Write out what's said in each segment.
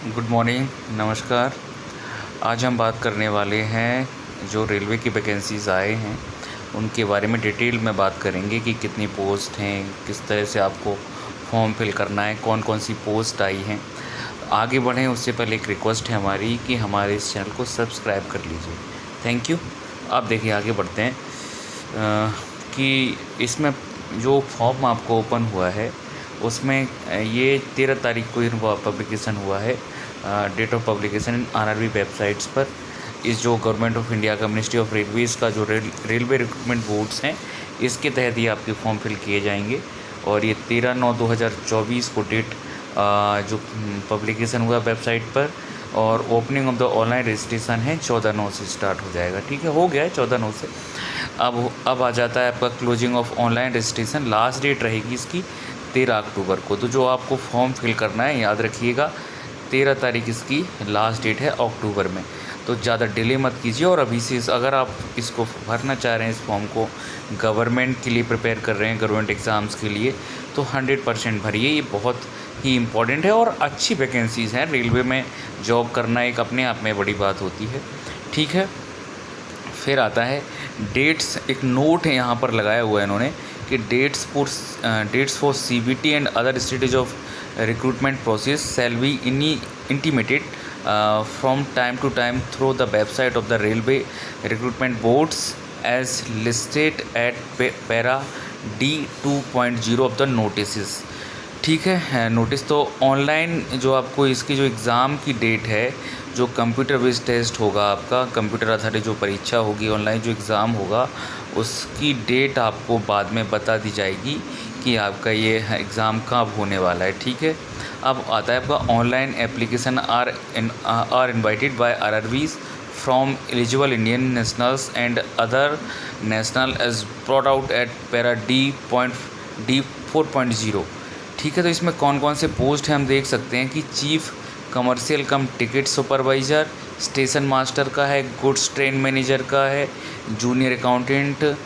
Good morning, नमस्कार। आज हम बात करने वाले हैं जो रेलवे की वैकेंसीज़ आए हैं उनके बारे में डिटेल में बात करेंगे कि कितनी पोस्ट हैं, किस तरह से आपको फॉर्म फिल करना है, कौन कौन सी पोस्ट आई हैं। आगे बढ़ें उससे पहले एक रिक्वेस्ट है हमारी कि हमारे इस चैनल को सब्सक्राइब कर लीजिए। Thank you. आप देखिए आगे बढ़ते हैं कि इसमें जो फॉर्म आपको ओपन हुआ है उसमें ये 13 तारीख को इनका पब्लिकेशन हुआ है, date of publication in RRB websites पर। इस जो गवर्नमेंट ऑफ इंडिया का मिनिस्ट्री ऑफ रेलवेज़ का जो रेलवे रिक्रूटमेंट बोर्ड्स हैं इसके तहत ये आपके फॉर्म फिल किए जाएंगे। और ये 13/9/2024 को डेट जो पब्लिकेशन हुआ वेबसाइट पर, और opening of the online registration है 14/9 से स्टार्ट हो जाएगा। ठीक है, हो गया है 14/9 से। अब आ जाता है आपका closing of online registration. Last date रहेगी इसकी 13 अक्टूबर को। तो जो आपको फॉर्म फिल करना है याद रखिएगा 13 तारीख इसकी लास्ट डेट है अक्टूबर में। तो ज़्यादा डिले मत कीजिए। और अभी से अगर आप इसको भरना चाह रहे हैं, इस फॉर्म को गवर्नमेंट के लिए प्रिपेयर कर रहे हैं, गवर्नमेंट एग्ज़ाम्स के लिए, तो 100% भरिए। ये बहुत ही इम्पॉर्टेंट है और अच्छी वैकेंसीज़ हैं। रेलवे में जॉब करना एक अपने आप में बड़ी बात होती है। ठीक है, फिर आता है डेट्स। एक नोट है यहाँ पर लगाया हुआ है इन्होंने कि dates for CBT and other stage of recruitment process shall be intimated from time to time through the website of the railway recruitment boards as listed at para D 2.0 of the notice. ठीक है, notice तो online जो आपको इसकी जो exam की date है, जो कंप्यूटर बेस्ड टेस्ट होगा आपका, कंप्यूटर आधारित जो परीक्षा होगी, ऑनलाइन जो एग्ज़ाम होगा, उसकी डेट आपको बाद में बता दी जाएगी कि आपका ये एग्ज़ाम कब होने वाला है। ठीक है, अब आता है आपका online application are invited by RRBs from eligible Indian nationals and other national as brought out at para D 4.0। ठीक है, तो इसमें कौन कौन से पोस्ट हैं हम देख सकते हैं कि चीफ़ कमर्शियल कम टिकट सुपरवाइज़र, स्टेशन मास्टर का है, गुड्स ट्रेन मैनेजर का है, जूनियर अकाउंटेंट,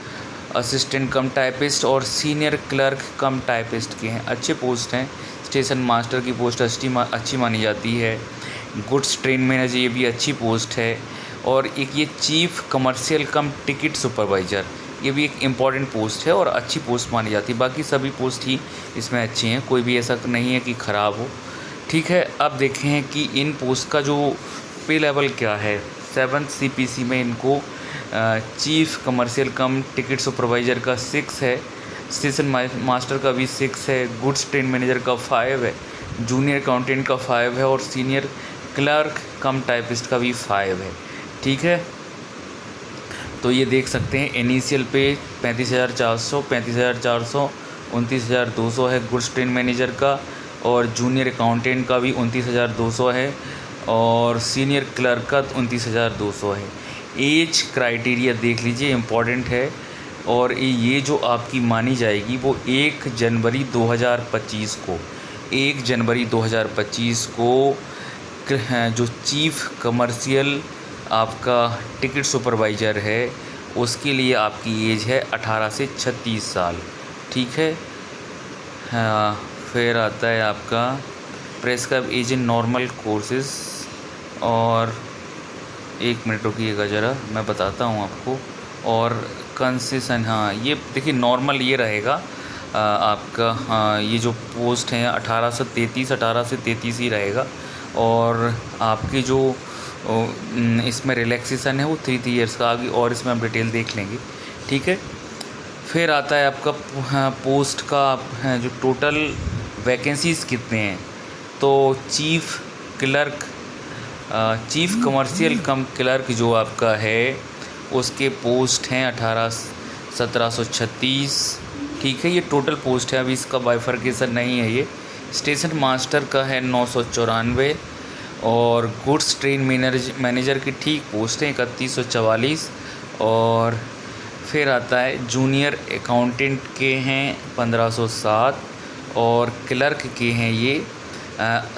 असिस्टेंट कम टाइपिस्ट और सीनियर क्लर्क कम टाइपिस्ट के हैं। अच्छे पोस्ट हैं। स्टेशन मास्टर की पोस्ट अच्छी मानी जाती है। गुड्स ट्रेन मैनेजर ये भी अच्छी पोस्ट है। और एक ये चीफ़ कमर्शियल कम टिकट सुपरवाइज़र, ये भी एक इम्पॉर्टेंट पोस्ट है और अच्छी पोस्ट मानी जाती है। बाकी सभी पोस्ट ही इसमें अच्छी हैं, कोई भी ऐसा नहीं है कि ख़राब हो। ठीक है, अब देखें कि इन पोस्ट का जो पे लेवल क्या है। 7th CPC में इनको चीफ़ कमर्शियल कम टिकट सुपरवाइज़र का 6 है, स्टेशन मास्टर का भी 6 है, गुड्स ट्रेन मैनेजर का 5 है, जूनियर अकाउंटेंट का 5 है और सीनियर क्लर्क कम टाइपिस्ट का भी 5 है। ठीक है, तो ये देख सकते हैं इनिशियल पे 35,400, 35,400, 29,200 है गुड्स ट्रेन मैनेजर का, और जूनियर अकाउंटेंट का भी 29,200 है, और सीनियर क्लर्क का 29,200 है। एज क्राइटेरिया देख लीजिए, इम्पॉर्टेंट है। और ये जो आपकी मानी जाएगी वो 1 जनवरी 2025 को, 1 जनवरी 2025 को जो चीफ़ कमर्शियल आपका टिकट सुपरवाइज़र है उसके लिए आपकी एज है 18 से 36 साल। ठीक है, हाँ। फिर आता है आपका prescribe age in normal courses. और 1 मिनट रुकिएगा ज़रा, मैं बताता हूँ आपको। और कंसेशन, हाँ ये देखिए नॉर्मल ये रहेगा आपका। हाँ, ये जो पोस्ट हैं 18 से 33 ही रहेगा। और आपकी जो इसमें रिलैक्सेशन है वो 3 ईयर्स का, आगे और इसमें हम डिटेल देख लेंगे। ठीक है, फिर आता है आपका पोस्ट का जो टोटल वैकेंसीज़ कितने हैं। तो चीफ़ कमर्शियल कम क्लर्क जो आपका है उसके पोस्ट हैं 1736। ठीक है, ये टोटल पोस्ट है, अभी इसका बाइफर्केशन नहीं है। ये स्टेशन मास्टर का है 994, और गुड्स ट्रेन मैनेजर की ठीक पोस्ट है 3144। और फिर आता है जूनियर अकाउंटेंट के हैं 1507, और क्लर्क के हैं ये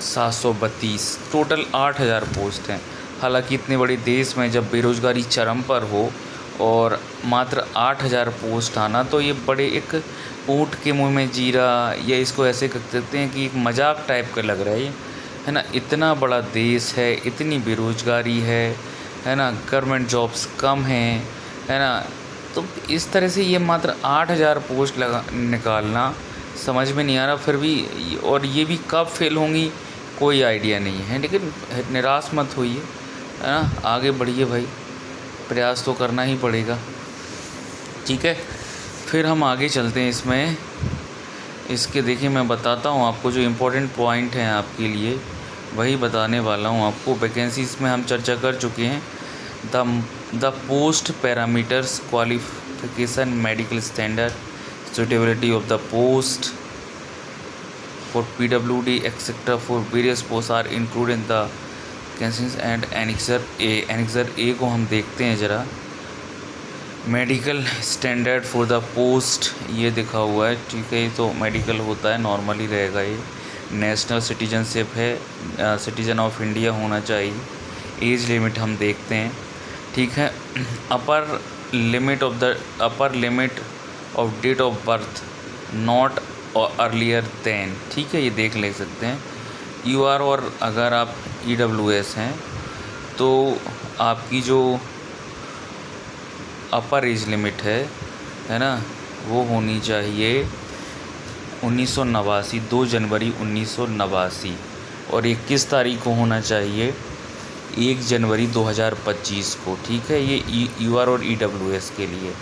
732। टोटल 8000 पोस्ट हैं। हालांकि इतने बड़े देश में जब बेरोज़गारी चरम पर हो और मात्र 8000 पोस्ट आना, तो ये बड़े एक ऊँट के मुंह में जीरा, या इसको ऐसे कह सकते हैं कि एक मजाक टाइप का लग रहा है ये। है ना। इतना बड़ा देश है, इतनी बेरोज़गारी है ना, गवर्नमेंट जॉब्स कम हैं, है ना। तो इस तरह से ये मात्र 8,000 पोस्ट निकालना समझ में नहीं आ रहा फिर भी, और ये भी कब फेल होंगी कोई आइडिया नहीं है। लेकिन निराश मत होइए, है ना, आगे बढ़िए भाई, प्रयास तो करना ही पड़ेगा। ठीक है, फिर हम आगे चलते हैं इसमें। इसके देखिए मैं बताता हूँ आपको जो इम्पोर्टेंट पॉइंट हैं आपके लिए, वही बताने वाला हूँ आपको। वैकेंसीज़ में हम चर्चा कर चुके हैं। The post parameters, qualification, medical standard, suitability of the post for PWD etc. for various posts are included in the vacancies and Annexure A। Annexure A को हम देखते हैं ज़रा। Medical standard for the post ये दिखा हुआ है, ठीक है। ये तो मेडिकल होता है, नॉर्मली रहेगा ये। नेशनल सिटीजनशिप है, सिटीजन ऑफ इंडिया होना चाहिए। एज लिमिट हम देखते हैं, ठीक है। Upper limit of date of birth not earlier than, ठीक है, ये देख ले सकते हैं। UR और अगर आप EWS हैं तो आपकी जो अपर एज लिमिट है ना, वो होनी चाहिए 1989, 2 जनवरी 1989, और 21 तारीख को होना चाहिए 1 जनवरी 2025 को, ठीक है। ये UR और EWS के लिए।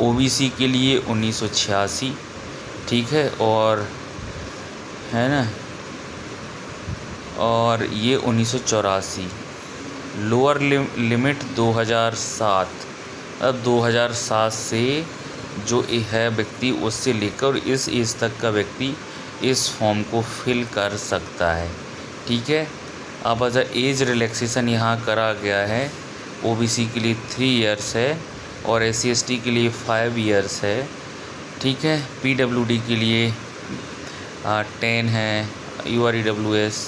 OBC के लिए 1986, ठीक है, और है ना, और ये 1984। लोअर लिमिट 2007, अब 2007 से जो है व्यक्ति उससे लेकर इस एज तक का व्यक्ति इस फॉर्म को फिल कर सकता है, ठीक है। अब एज रिलैक्सेशन यहाँ करा गया है। OBC के लिए 3 इयर्स है और SC ST के लिए 5 इयर्स है, ठीक है। PWD के लिए 10 है, UR EWS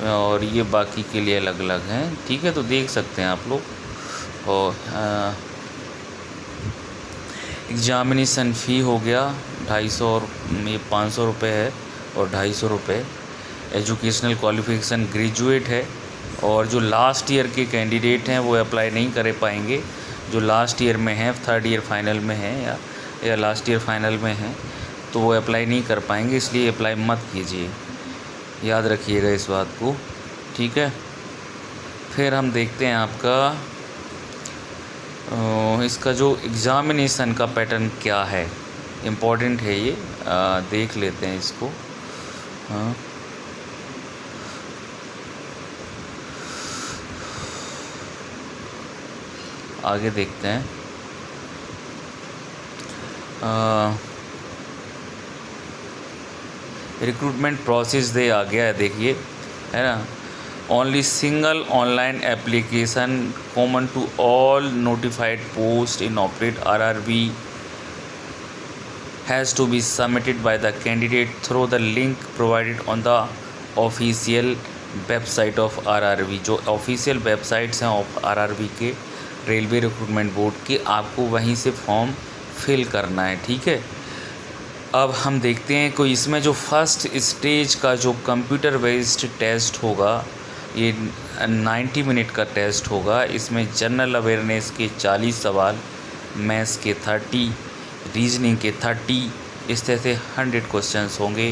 और ये बाकी के लिए अलग अलग हैं, ठीक है। तो देख सकते हैं आप लोग। और एग्जामिनेशन फ़ी हो गया 250 और ये 500 रुपये है और 250 रुपये। एजुकेशनल क्वालिफिकेशन ग्रेजुएट है, और जो लास्ट ईयर के कैंडिडेट हैं वो अप्लाई नहीं कर पाएंगे। जो लास्ट ईयर में हैं, 3rd ईयर फाइनल में हैं या लास्ट ईयर फाइनल में हैं, तो वो अप्लाई नहीं कर पाएंगे, इसलिए अप्लाई मत कीजिए, याद रखिएगा इस बात को, ठीक है। फिर हम देखते हैं आपका इसका जो एग्ज़ामिनेशन का पैटर्न क्या है, इम्पॉर्टेंट है ये, देख लेते हैं इसको। हाँ, आगे देखते हैं। रिक्रूटमेंट प्रोसेस दे आ गया है, देखिए, है ना। Only single online application common to all notified post in operate RRB has to be submitted by the candidate through the link provided on the official website of RRB। जो official websites हैं RRB के, railway recruitment board के, आपको वहीं से form fill करना है, ठीक है। अब हम देखते हैं कोई इसमें जो फर्स्ट स्टेज का जो कंप्यूटर बेस्ड टेस्ट होगा, ये 90 मिनट का टेस्ट होगा। इसमें जनरल अवेयरनेस के 40 सवाल, मैथ्स के 30, रीजनिंग के 30, इस तरह से 100 क्वेश्चंस होंगे।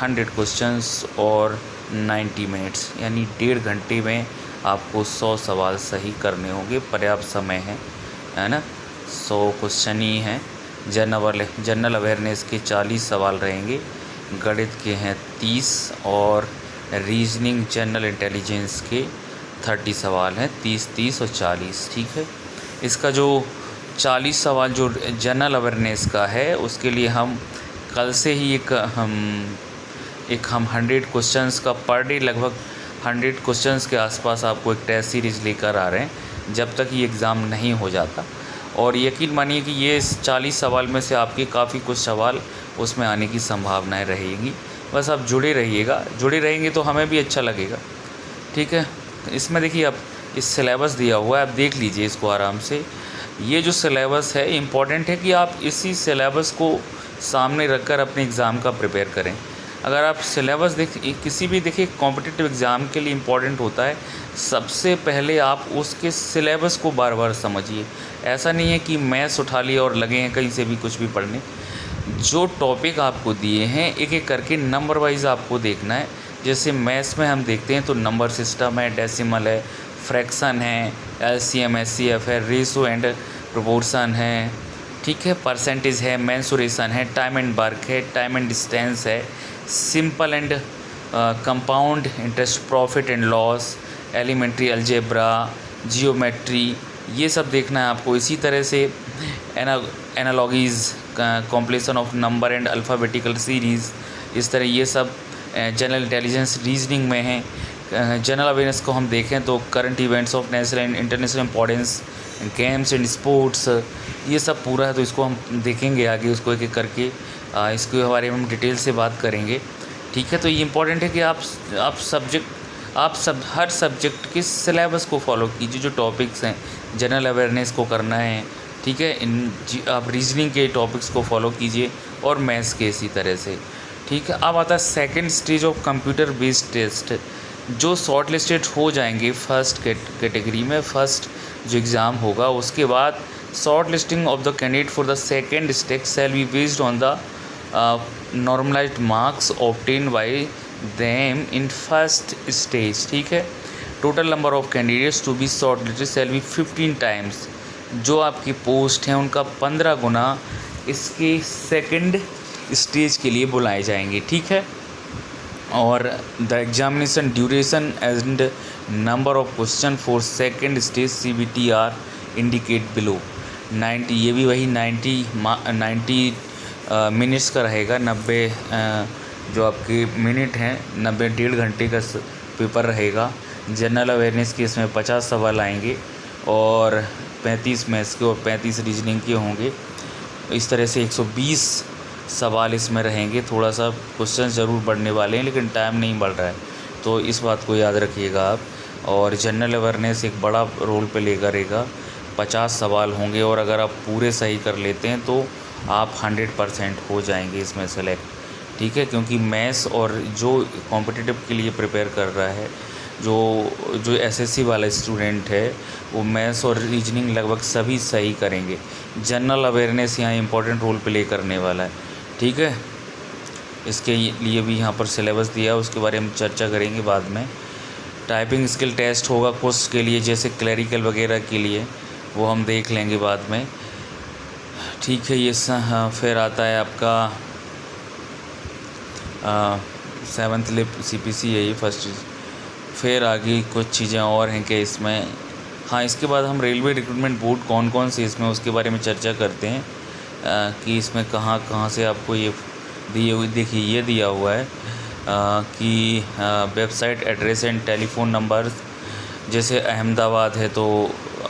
100 क्वेश्चंस और 90 मिनट्स, यानी 1.5 घंटे में आपको 100 सवाल सही करने होंगे। पर्याप्त समय है ना। 100 क्वेश्चन ही हैं। जनरल अवेयरनेस के 40 सवाल रहेंगे, गणित के हैं 30 और रीजनिंग जनरल इंटेलिजेंस के 30 सवाल हैं, 30, 30 और 40, ठीक है। इसका जो 40 सवाल जो जनरल अवेयरनेस का है, उसके लिए हम कल से ही एक हम 100 क्वेश्चंस का पर डे, लगभग 100 क्वेश्चंस के आसपास आपको एक टेस्ट सीरीज़ लेकर आ रहे हैं, जब तक ये एग्ज़ाम नहीं हो जाता। और यकीन मानिए कि ये 40 सवाल में से आपके काफ़ी कुछ सवाल उसमें आने की संभावनाएं रहेंगी। बस आप जुड़े रहिएगा, जुड़े रहेंगे तो हमें भी अच्छा लगेगा, ठीक है। इसमें देखिए आप इस सिलेबस दिया हुआ है, आप देख लीजिए इसको आराम से। ये जो सिलेबस है, इम्पॉर्टेंट है कि आप इसी सिलेबस को सामने रखकर अपने एग्ज़ाम का प्रिपेयर करें। अगर आप सिलेबस किसी भी देखिए कॉम्पिटिटिव एग्ज़ाम के लिए इम्पोर्टेंट होता है, सबसे पहले आप उसके सिलेबस को बार बार समझिए। ऐसा नहीं है कि मैथ्स उठा लिया और लगे हैं कहीं से भी कुछ भी पढ़ने। जो टॉपिक आपको दिए हैं एक एक करके नंबर वाइज आपको देखना है। जैसे मैथ्स में हम देखते हैं तो नंबर सिस्टम है, डेसिमल है, फ्रैक्शन है, एलसीएम एचसीएफ है, रेशो एंड प्रोपोर्शन है, ठीक है, परसेंटेज है, मेंसुरेशन है, टाइम एंड वर्क है, टाइम एंड डिस्टेंस है, simple and compound interest, profit and loss, elementary algebra, geometry, ये सब देखना है आपको। इसी तरह से analogies, completion of number and alphabetical series, इस तरह ये सब जनरल इंटेलिजेंस रीजनिंग में है। जनरल अवेयरनेस को हम देखें तो current events of national and international importance, games and sports, ये सब पूरा है। तो इसको हम देखेंगे आगे, उसको एक एक करके इसके बारे में हम डिटेल से बात करेंगे, ठीक है। तो ये इम्पॉर्टेंट है कि आप हर सब्जेक्ट के सिलेबस को फॉलो कीजिए। जो टॉपिक्स हैं जनरल अवेयरनेस को करना है, ठीक है, आप रीजनिंग के टॉपिक्स को फॉलो कीजिए और मैथ्स के इसी तरह से, ठीक है। अब आता है second stage of computer based test. जो शॉर्ट लिस्टेड हो जाएंगे फर्स्ट कैटेगरी में, फर्स्ट जो एग्ज़ाम होगा, उसके बाद short listing of the candidate for the second stage shall be based on the normalized marks obtain by them in first stage, ठीक है। Total number of candidates to be short listed shall be 15 times. जो आपकी post हैं उनका 15 गुना इसके second stage के लिए बुलाए जाएंगे, ठीक है। और the examination duration and number of question for second stage CBT are indicate below. 90, ये भी वही 90 मिनट्स का रहेगा। 90 जो आपके मिनट हैं, 90 डेढ़ घंटे का पेपर रहेगा। जनरल अवेयरनेस के इसमें 50 सवाल आएंगे और 35 मैथ्स के और 35 रीजनिंग के होंगे। इस तरह से 120 सवाल इसमें रहेंगे। थोड़ा सा क्वेश्चन ज़रूर बढ़ने वाले हैं लेकिन टाइम नहीं बढ़ रहा है, तो इस बात को याद रखिएगा आप। और जनरल अवेयरनेस एक बड़ा रोल प्ले करेगा। 50 सवाल होंगे और अगर आप पूरे सही कर लेते हैं तो आप 100% हो जाएंगे इसमें सेलेक्ट, ठीक है। क्योंकि मैथ्स और जो कॉम्पिटिटिव के लिए प्रिपेयर कर रहा है, जो SSC वाला स्टूडेंट है, वो मैथ्स और रीजनिंग लगभग सभी सही करेंगे। जनरल अवेयरनेस यहाँ इंपॉर्टेंट रोल प्ले करने वाला है, ठीक है। इसके लिए भी यहाँ पर सिलेबस दिया है, उसके बारे में चर्चा करेंगे बाद में। टाइपिंग स्किल टेस्ट होगा कुछ के लिए, जैसे क्लरिकल वगैरह के लिए, वो हम देख लेंगे बाद में, ठीक है। ये फिर आता है आपका 7th लिप CPC है ये फर्स्ट। फिर आगे कुछ चीज़ें और हैं कि इसमें, हाँ, इसके बाद हम रेलवे रिक्रूटमेंट बोर्ड कौन कौन से इसमें, उसके बारे में चर्चा करते हैं कि इसमें कहाँ कहाँ से आपको ये दिए हुए, देखिए ये दिया हुआ है कि website address and telephone number. जैसे अहमदाबाद है तो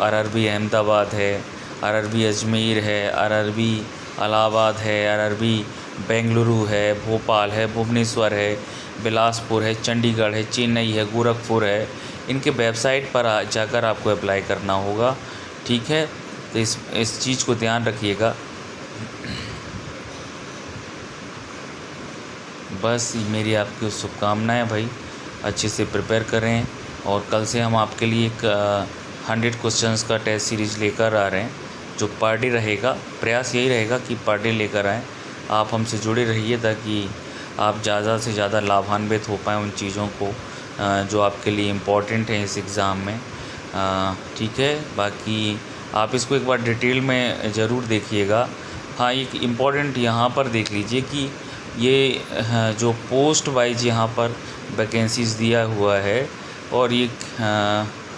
RRB अहमदाबाद है, RRB अजमेर है, RRB इलाहाबाद है, RRB बेंगलुरु है, भोपाल है, भुवनेश्वर है, बिलासपुर है, चंडीगढ़ है, चेन्नई है, गोरखपुर है। इनके वेबसाइट पर जाकर आपको अप्लाई करना होगा, ठीक है। तो इस चीज़ को ध्यान रखिएगा। बस मेरी आपकी शुभकामनाएं भाई, अच्छे से प्रिपेयर करें। और कल से हम आपके लिए एक 100 क्वेश्चंस का टेस्ट सीरीज़ लेकर आ रहे हैं, जो पर डे रहेगा। प्रयास यही रहेगा कि पर डे लेकर आएँ। आप हमसे जुड़े रहिए ताकि आप ज़्यादा से ज़्यादा लाभान्वित हो पाएँ उन चीज़ों को जो आपके लिए इम्पोर्टेंट हैं इस एग्ज़ाम में, ठीक है। बाकी आप इसको एक बार डिटेल में ज़रूर देखिएगा। हाँ, एक इम्पॉर्टेंट यहाँ पर देख लीजिए कि ये जो पोस्ट वाइज यहाँ पर वैकेंसीज़ दिया हुआ है, और ये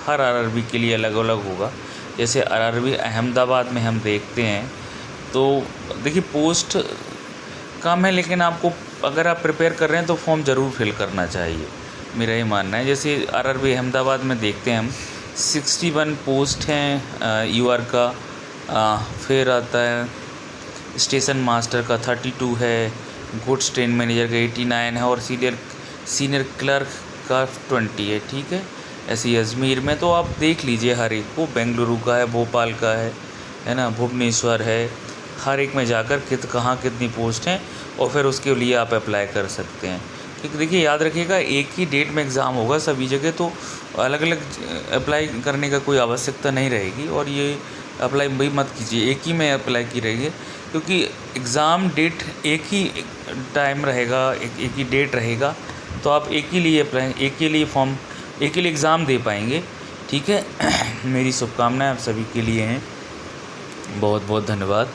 हर RRB के लिए अलग अलग होगा। जैसे RRB अहमदाबाद में हम देखते हैं तो देखिए पोस्ट कम है, लेकिन आपको अगर आप प्रिपेयर कर रहे हैं तो फॉर्म ज़रूर फिल करना चाहिए, मेरा ये मानना है। जैसे RRB अहमदाबाद में देखते हैं हम 61 पोस्ट हैं UR का। फिर आता है स्टेशन मास्टर का 32 है, गुड्स ट्रेन मैनेजर का 89 है, और सीनियर क्लर्क का 20 है, ठीक है। ऐसे ही अजमेर में तो आप देख लीजिए हर एक को, बेंगलुरु का है, भोपाल का है ना, भुवनेश्वर है, हर एक में जाकर कहाँ कितनी पोस्ट हैं और फिर उसके लिए आप अप्लाई कर सकते हैं। ठीक, देखिए याद रखिएगा, एक ही डेट में एग्ज़ाम होगा सभी जगह, तो अलग अलग अप्लाई करने का कोई आवश्यकता नहीं रहेगी। और ये अप्लाई भी मत कीजिए, एक ही में अप्लाई की रहिए, क्योंकि एग्ज़ाम डेट एक ही टाइम रहेगा, एक ही डेट रहेगा, तो आप एक ही लिए अप्लाई, एक ही लिए फॉर्म, एक ही लिए एग्ज़ाम दे पाएंगे। ठीक है। मेरी शुभकामनाएं आप सभी के लिए हैं। बहुत बहुत धन्यवाद।